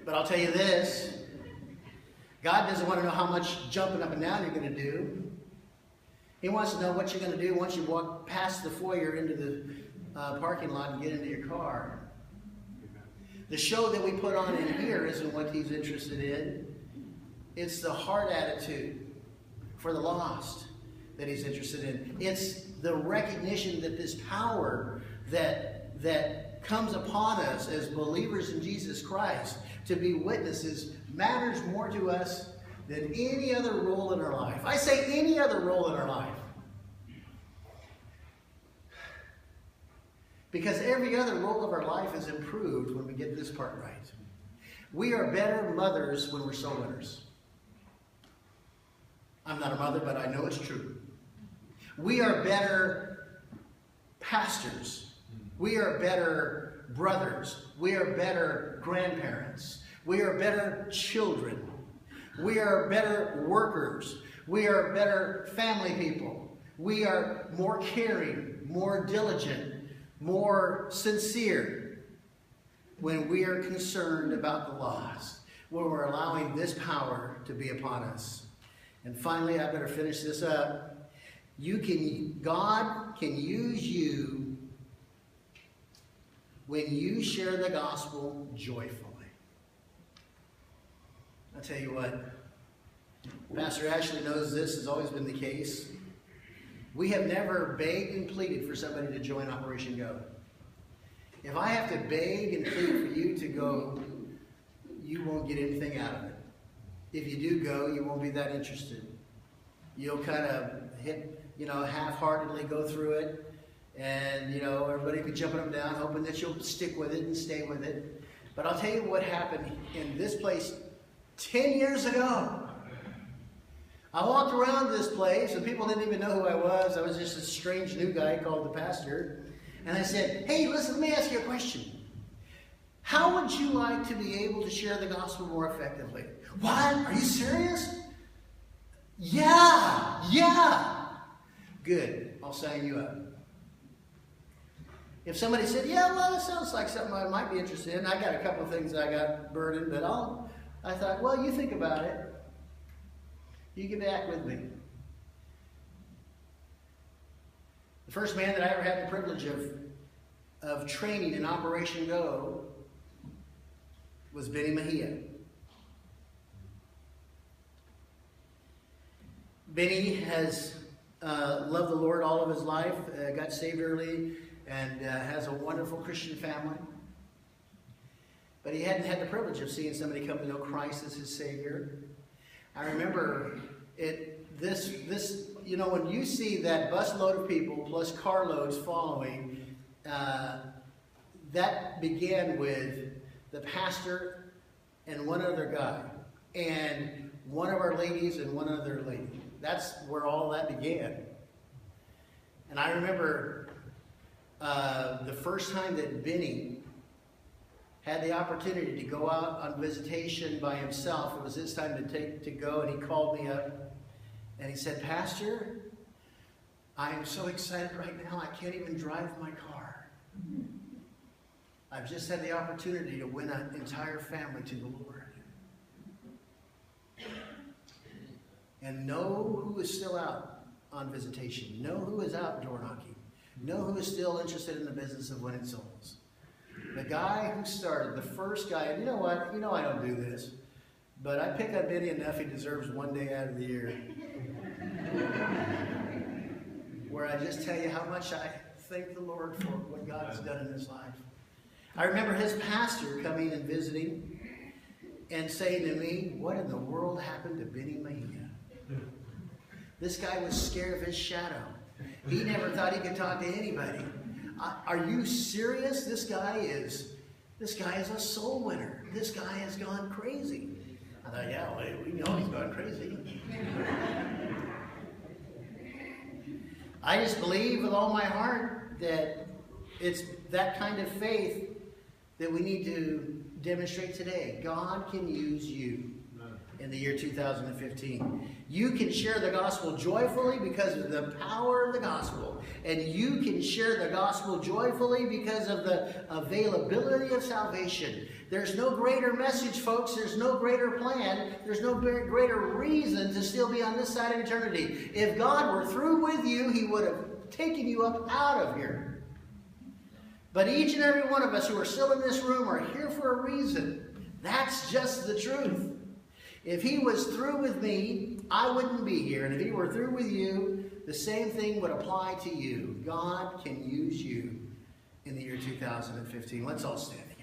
But I'll tell you this, God doesn't want to know how much jumping up and down you're going to do. He wants to know what you're going to do once you walk past the foyer into the parking lot and get into your car. The show that we put on in here isn't what he's interested in. It's the heart attitude for the lost that he's interested in. It's the recognition that this power that comes upon us as believers in Jesus Christ to be witnesses matters more to us than any other role in our life. I say any other role in our life. Because every other role of our life is improved when we get this part right. We are better mothers when we're soul winners. I'm not a mother, but I know it's true. We are better pastors. We are better brothers. We are better grandparents. We are better children. We are better workers. We are better family people. We are more caring, more diligent, more sincere when we are concerned about the lost, when we're allowing this power to be upon us. And finally, I better finish this up. God can use you when you share the gospel joyfully. I'll tell you what, Pastor Ashley knows this has always been the case. We have never begged and pleaded for somebody to join Operation Go. If I have to beg and plead for you to go, you won't get anything out of it. If you do go, you won't be that interested. You'll kind of half-heartedly go through it, and, everybody will be jumping up and down, hoping that you'll stick with it and stay with it. But I'll tell you what happened in this place 10 years ago. I walked around this place, and people didn't even know who I was. I was just a strange new guy called the pastor. And I said, hey, listen, let me ask you a question. How would you like to be able to share the gospel more effectively? What? Are you serious? Yeah. Good. I'll sign you up. If somebody said, yeah, well, it sounds like something I might be interested in. I got a couple of things I got burdened, but I thought, well, you think about it. You get back with me. The first man that I ever had the privilege of training in Operation Go was Benny Mejia. Benny has loved the Lord all of his life, got saved early, and has a wonderful Christian family. But he hadn't had the privilege of seeing somebody come to know Christ as his Savior. I remember when you see that busload of people plus carloads following, that began with the pastor and one other guy, and one of our ladies and one other lady. That's where all that began. And I remember the first time that Benny had the opportunity to go out on visitation by himself. It was his time to go, and he called me up, and he said, Pastor, I am so excited right now, I can't even drive my car. I've just had the opportunity to win an entire family to the Lord. And know who is still out on visitation. Know who is out door knocking. Know who is still interested in the business of winning souls. The guy who started, the first guy, and you know what? You know I don't do this, but I pick on Benny enough he deserves one day out of the year. Where I just tell you how much I thank the Lord for what God has done in his life. I remember his pastor coming and visiting and saying to me, what in the world happened to Benny Mejia? This guy was scared of his shadow. He never thought he could talk to anybody. Are you serious? This guy is a soul winner. This guy has gone crazy. I thought, yeah, well, we know he's gone crazy. I just believe with all my heart that it's that kind of faith that we need to demonstrate today. God can use you. in the year 2015. You can share the gospel joyfully because of the power of the gospel. And you can share the gospel joyfully because of the availability of salvation. There's no greater message, folks. There's no greater plan. There's no greater reason to still be on this side of eternity. If God were through with you, he would have taken you up out of here. But each and every one of us who are still in this room are here for a reason. That's just the truth. If he was through with me, I wouldn't be here. And if he were through with you, the same thing would apply to you. God can use you in the year 2015. Let's all stand together.